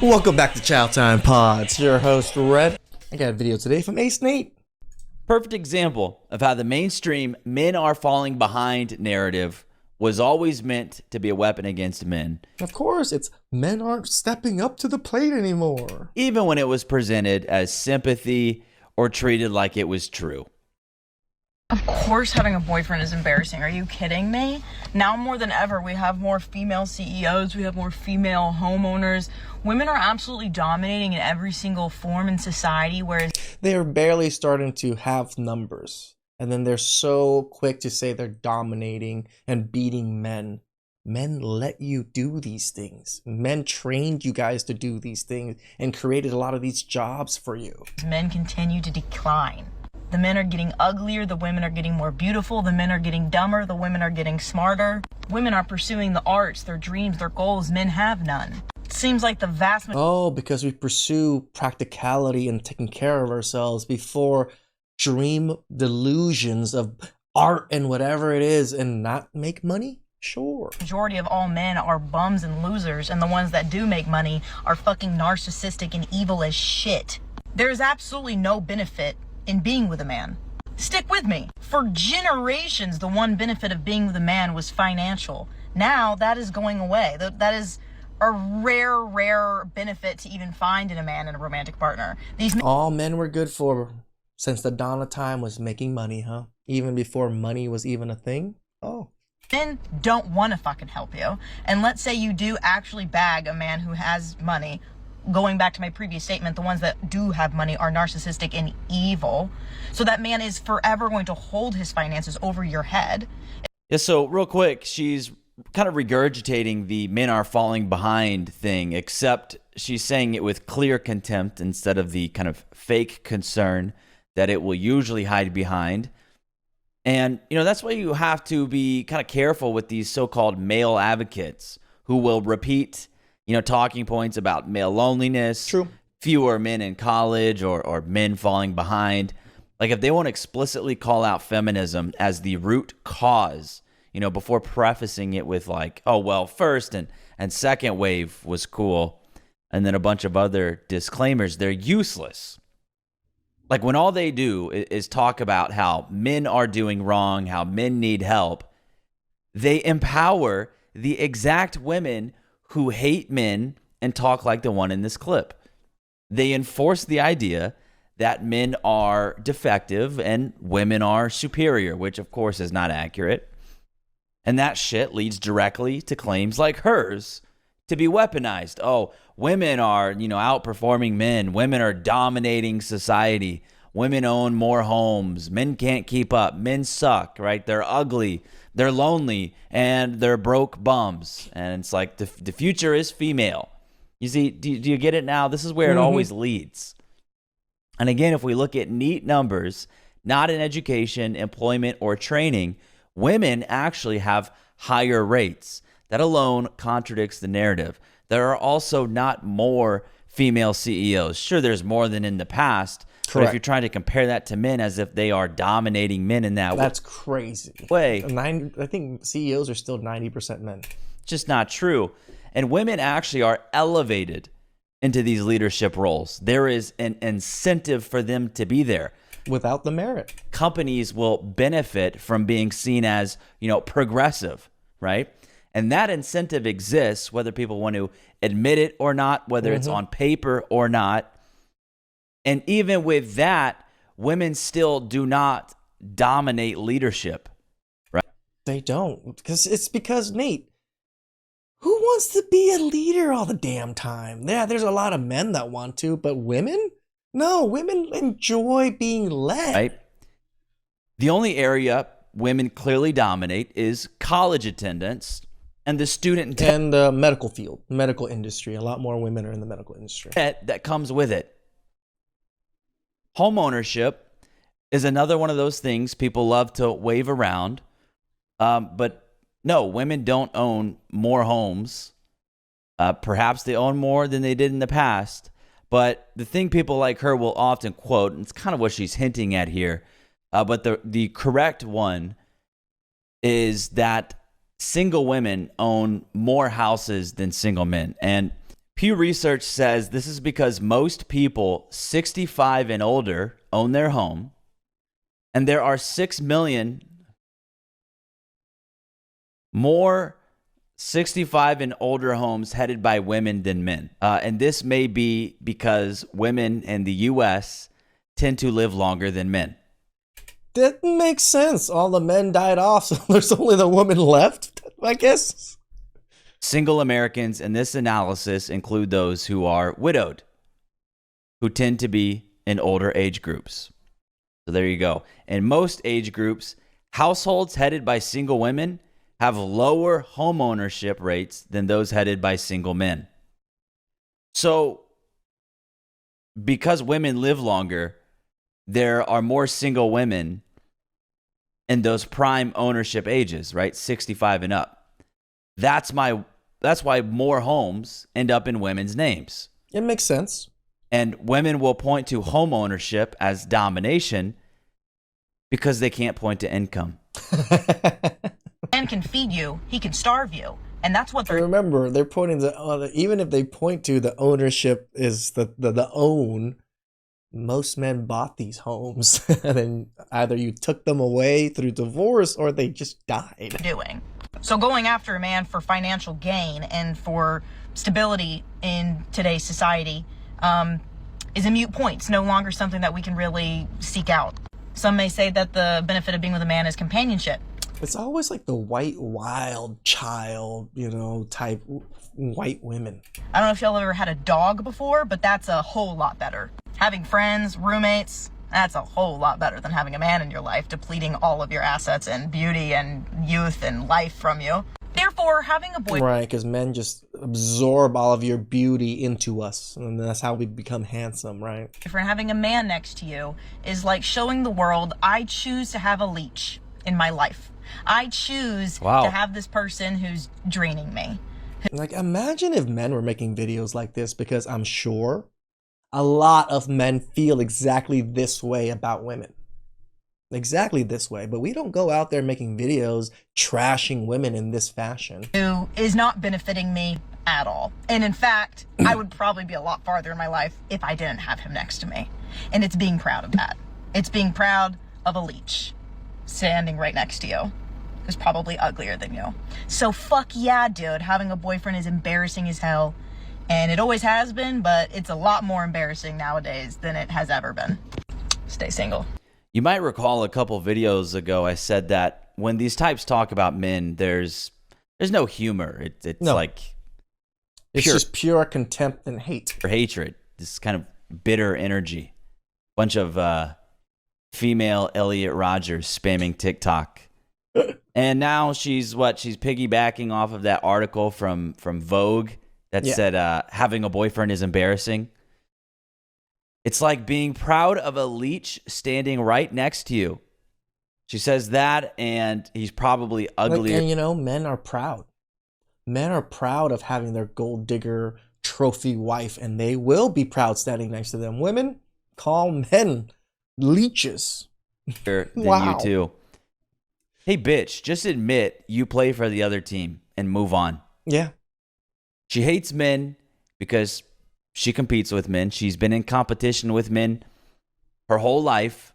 Welcome back to Chow Time Pods. Your host, Red. I got a video today from acenate. Perfect example of how the mainstream men are falling behind narrative was always meant to be a weapon against men. Of course, it's men aren't stepping up to the plate anymore. Even when it was presented as sympathy or treated like it was true. Of course having a boyfriend is embarrassing. Are you kidding me? Now more than ever, we have more female CEOs, we have more female homeowners. Women are absolutely dominating in every single form in society, whereas They are barely starting to have numbers. And then they're so quick to say they're dominating and beating men. Men let you do these things. Men trained you guys to do these things and created a lot of these jobs for you. men continue to decline. The men are getting uglier, the women are getting more beautiful, the men are getting dumber, the women are getting smarter. Women are pursuing the arts, their dreams, their goals. Men have none. It seems like the vast majority. Oh, because we pursue practicality and taking care of ourselves before dream delusions of art and whatever it is and not make money? Sure. Majority of all men are bums and losers, and the ones that do make money are fucking narcissistic and evil as shit. There's absolutely no benefit in being with a man. Stick with me. For generations, the one benefit of being with a man was financial. Now that is going away. That is a rare benefit to even find in a man and a romantic partner. All men were good for since the dawn of time was making money, huh? Even before money was even a thing? Oh. Men don't want to fucking help you. And let's say you do actually bag a man who has money. Going back to my previous statement, the ones that do have money are narcissistic and evil. So that man is forever going to hold his finances over your head. Yeah, so real quick, she's kind of regurgitating the men are falling behind thing, except she's saying it with clear contempt instead of the kind of fake concern that it will usually hide behind. And, you know, that's why you have to be kind of careful with these so-called male advocates who will repeat, you know, talking points about male loneliness, True. fewer men in college or men falling behind. Like if they won't explicitly call out feminism as the root cause, you know, before prefacing it with like, oh, well, first and second wave was cool, and then a bunch of other disclaimers, they're useless. Like when all they do is talk about how men are doing wrong, how men need help, they empower the exact women who hate men and talk like the one in this clip. They enforce the idea that men are defective and women are superior, which of course is not accurate. And that shit leads directly to claims like hers to be weaponized. Oh, women are, you know, outperforming men. Women are dominating society. Women own more homes. Men can't keep up. Men suck, right? They're ugly. They're lonely, and they're broke bums. And it's like the future is female. You see, do you get it now? This is where it always leads. And again, if we look at neat numbers, not in education, employment, or training, women actually have higher rates. That alone contradicts the narrative. There are also not more female CEOs. Sure, there's more than in the past. Correct. But if you're trying to compare that to men as if they are dominating men in that That's crazy. way. I think CEOs are still 90% men. Just not true. And women actually are elevated into these leadership roles. There is an incentive for them to be there. Without the merit. Companies will benefit from being seen as, you know, progressive, right? And that incentive exists whether people want to admit it or not, whether it's on paper or not. And even with that, women still do not dominate leadership, right? They don't. Because, Nate, who wants to be a leader all the damn time? Yeah, there's a lot of men that want to, but women? No, women enjoy being led. Right? The only area women clearly dominate is college attendance and the student debt. And the medical field, medical industry. A lot more women are in the medical industry. That comes with it. Home ownership is another one of those things people love to wave around. But no, women don't own more homes. Perhaps they own more than they did in the past. But the thing people like her will often quote, and it's kind of what she's hinting at here, but the correct one is that single women own more houses than single men. And Pew Research says this is because most people 65 and older own their home, and there are 6 million more 65 and older homes headed by women than men. And this may be because women in the U.S. tend to live longer than men. That makes sense. All the men died off, so there's only the woman left, I guess. Single Americans in this analysis include those who are widowed, who tend to be in older age groups. So there you go. In most age groups, households headed by single women have lower home ownership rates than those headed by single men. So, because women live longer, there are more single women in those prime ownership ages, right? 65 and up. That's why more homes end up in women's names. It makes sense. And women will point to home ownership as domination because they can't point to income. Man can feed you, he can starve you. And that's what they're... Remember, they're pointing to, even if they point to the ownership is the own, most men bought these homes. And then either you took them away through divorce or they just died. doing. So going after a man for financial gain and for stability in today's society is a moot point. It's no longer something that we can really seek out. Some may say that the benefit of being with a man is companionship. It's always like the white, wild child, type white women. I don't know if y'all ever had a dog before, but that's a whole lot better. Having friends, roommates, that's a whole lot better than having a man in your life depleting all of your assets and beauty and youth and life from you. Therefore, having a boyfriend... Right, because men just absorb all of your beauty into us, and that's how we become handsome, right? Having a man next to you is like showing the world, I choose to have a leech in my life. I choose to have this person who's draining me. Like, imagine if men were making videos like this, because I'm sure a lot of men feel exactly this way about women. Exactly this way. But we don't go out there making videos trashing women in this fashion. Who is not benefiting me at all. And in fact, I would probably be a lot farther in my life if I didn't have him next to me. And it's being proud of that. It's being proud of a leech standing right next to you, who's probably uglier than you. So fuck yeah, dude. Having a boyfriend is embarrassing as hell. And it always has been, but it's a lot more embarrassing nowadays than it has ever been. Stay single. You might recall a couple videos ago I said that when these types talk about men, there's no humor. It's like... It's just pure contempt and hate. Or hatred. This kind of bitter energy. Bunch of female Elliot Rodgers spamming TikTok. And now she's piggybacking off of that article from Vogue that said having a boyfriend is embarrassing. It's like being proud of a leech standing right next to you. She says that, and he's probably uglier. And men are proud. Men are proud of having their gold digger trophy wife, and they will be proud standing next to them. Women call men leeches. Than you too. Hey, bitch, just admit you play for the other team and move on. Yeah. She hates men because she competes with men. She's been in competition with men her whole life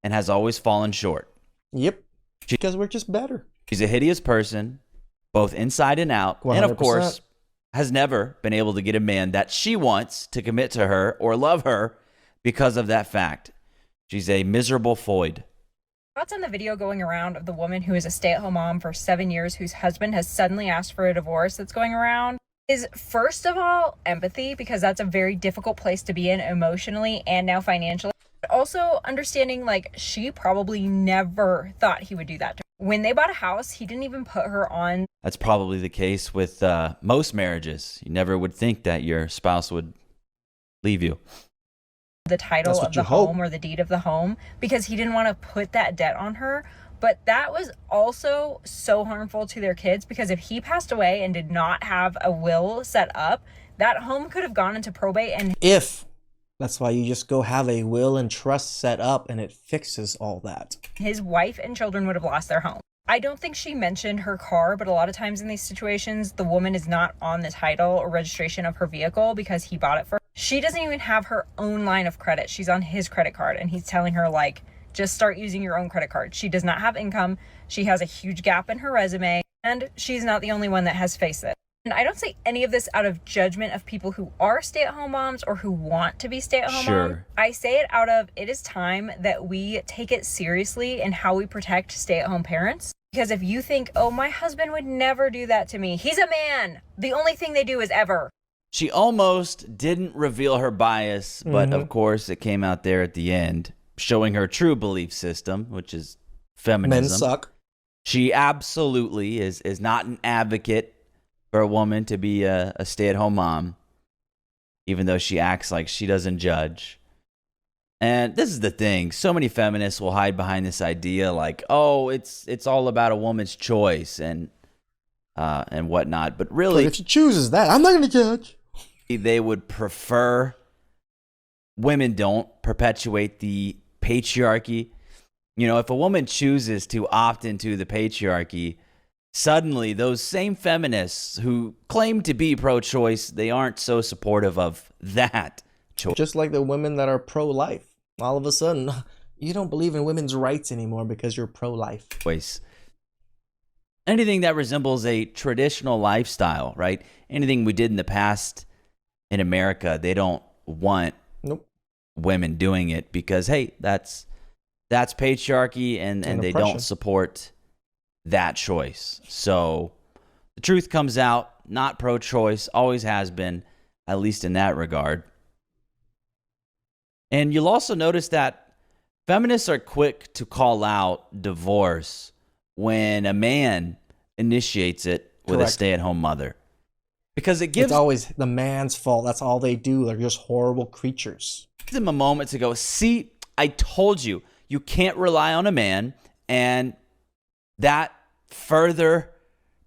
and has always fallen short. Yep. Because we're just better. She's a hideous person, both inside and out. 100%. And of course, has never been able to get a man that she wants to commit to her or love her because of that fact. She's a miserable foid. Thoughts on the video going around of the woman who is a stay-at-home mom for 7 years whose husband has suddenly asked for a divorce that's going around is, first of all, empathy, because that's a very difficult place to be in emotionally and now financially. But also understanding, like, she probably never thought he would do that to her. When they bought a house, he didn't even put her on. That's probably the case with most marriages. You never would think that your spouse would leave you. The title of the home or the deed of the home, because he didn't want to put that debt on her. But that was also so harmful to their kids, because if he passed away and did not have a will set up, that home could have gone into probate. And that's why you just go have a will and trust set up, and it fixes all that. His wife and children would have lost their home. I don't think she mentioned her car, but a lot of times in these situations, the woman is not on the title or registration of her vehicle because he bought it for her. She doesn't even have her own line of credit. She's on his credit card, and he's telling her, like, just start using your own credit card. She does not have income. She has a huge gap in her resume, and she's not the only one that has faced it. And I don't say any of this out of judgment of people who are stay-at-home moms or who want to be stay-at-home moms. I say it out of, it is time that we take it seriously in how we protect stay-at-home parents. Because if you think, oh, my husband would never do that to me. He's a man. The only thing they do is ever. She almost didn't reveal her bias, but of course it came out there at the end, showing her true belief system, which is feminism. Men suck. She absolutely is not an advocate for a woman to be a stay-at-home mom, even though she acts like she doesn't judge. And this is the thing. So many feminists will hide behind this idea like, oh, it's all about a woman's choice and whatnot. But really, But if she chooses that, I'm not going to judge. they would prefer women don't perpetuate the patriarchy. You know, if a woman chooses to opt into the patriarchy, suddenly those same feminists who claim to be pro-choice, they aren't so supportive of that choice. Just like the women that are pro-life. All of a sudden, you don't believe in women's rights anymore because you're pro-life. Anything that resembles a traditional lifestyle, right? Anything we did in the past in America, they don't want women doing it because, hey, that's patriarchy and they oppression. don't support that choice. So the truth comes out, not pro-choice, always has been, at least in that regard. And you'll also notice that feminists are quick to call out divorce when a man initiates it with Correct. a stay-at-home mother. Because it gives It's always the man's fault. That's all they do. They're just horrible creatures. them a moment to go, see, I told you, you can't rely on a man, and that further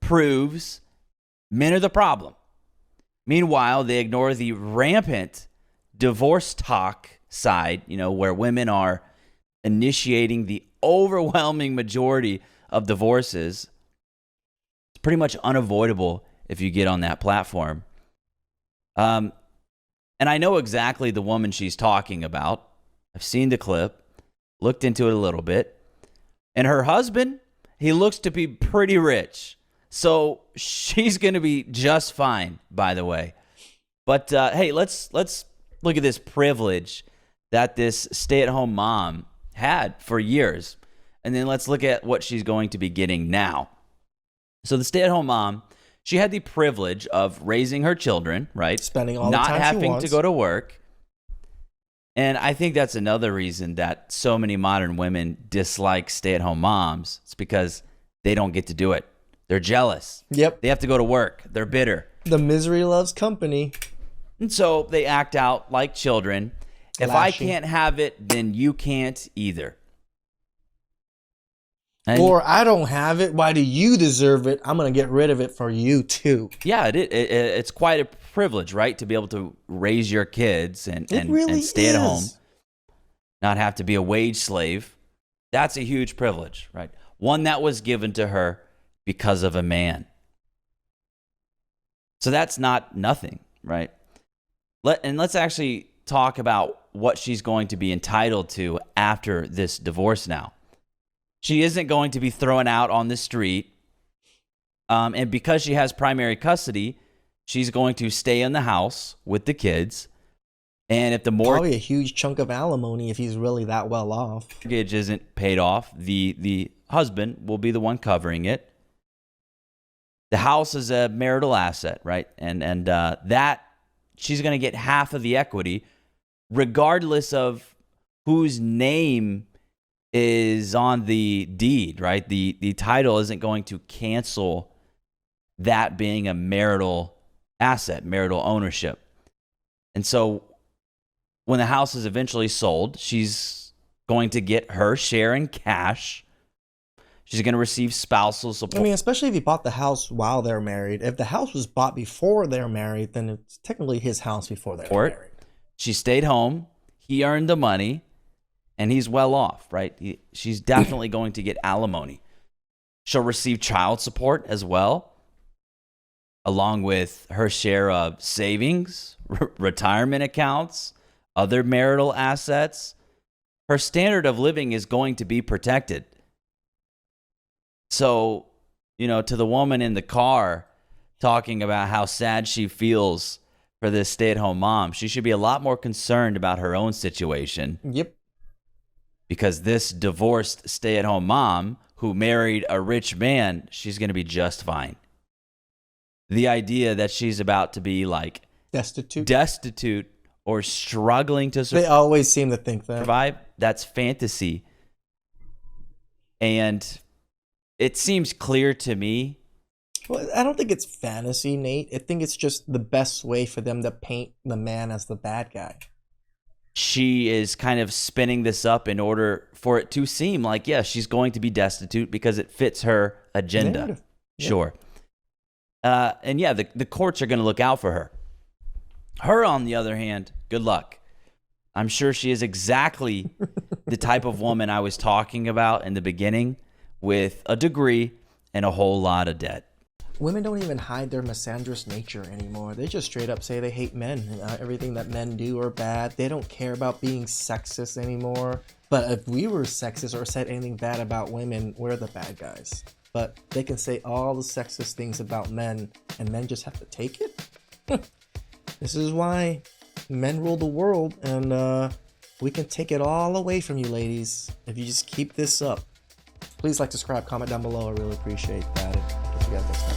proves men are the problem. Meanwhile, they ignore the rampant divorce talk side, you know, where women are initiating the overwhelming majority of divorces. It's pretty much unavoidable if you get on that platform. And I know exactly the woman she's talking about. I've seen the clip, looked into it a little bit. And her husband, he looks to be pretty rich. So she's going to be just fine, by the way. But hey, let's look at this privilege that this stay-at-home mom had for years. And then let's look at what she's going to be getting now. So the stay-at-home mom, she had the privilege of raising her children, right? Spending all the not time she having wants. to go to work. And I think that's another reason that so many modern women dislike stay-at-home moms. It's because they don't get to do it. They're jealous. Yep. They have to go to work. They're bitter. The misery loves company. And so they act out like children. If I Lashy. can't have it, then you can't either. And Or I don't have it. Why do you deserve it? I'm going to get rid of it for you too. yeah, it's quite a privilege, right? To be able to raise your kids and really stay at home, is. not have to be a wage slave. That's a huge privilege, right? One that was given to her because of a man. So that's not nothing, right? Let's actually talk about what she's going to be entitled to after this divorce now. She isn't going to be thrown out on the street. And because she has primary custody, she's going to stay in the house with the kids. And if the Probably a huge chunk of alimony if he's really that well off. mortgage isn't paid off, the husband will be the one covering it. The house is a marital asset, right? And that she's going to get half of the equity, regardless of whose name is on the deed, right? The title isn't going to cancel that being a marital asset, marital ownership. And so when the house is eventually sold, she's going to get her share in cash. She's going to receive spousal support. I mean, especially if he bought the house while they're married. If the house was bought before they're married, then it's technically his house before they're married. She stayed home. He earned the money, and he's well off, right? She's definitely going to get alimony. She'll receive child support as well, along with her share of savings, retirement accounts, other marital assets. Her standard of living is going to be protected. So, to the woman in the car talking about how sad she feels for this stay-at-home mom, she should be a lot more concerned about her own situation. Yep. Because this divorced stay-at-home mom who married a rich man, she's going to be just fine. The idea that she's about to be like destitute or struggling to they always seem to think that. Survive, that's fantasy. And it seems clear to me. Well, I don't think it's fantasy, Nate. I think it's just the best way for them to paint the man as the bad guy. She is kind of spinning this up in order for it to seem like, yes, she's going to be destitute because it fits her agenda. Yeah. Sure. And yeah, the courts are going to look out for her. Her, on the other hand, good luck. I'm sure she is exactly the type of woman I was talking about in the beginning, with a degree and a whole lot of debt. Women don't even hide their misandrous nature anymore. They just straight up say they hate men. Everything that men do are bad. They don't care about being sexist anymore. But if we were sexist or said anything bad about women, we're the bad guys. But they can say all the sexist things about men, and men just have to take it? This is why men rule the world, and we can take it all away from you, ladies, if you just keep this up. Please like, subscribe, comment down below. I really appreciate that. And catch you guys next time.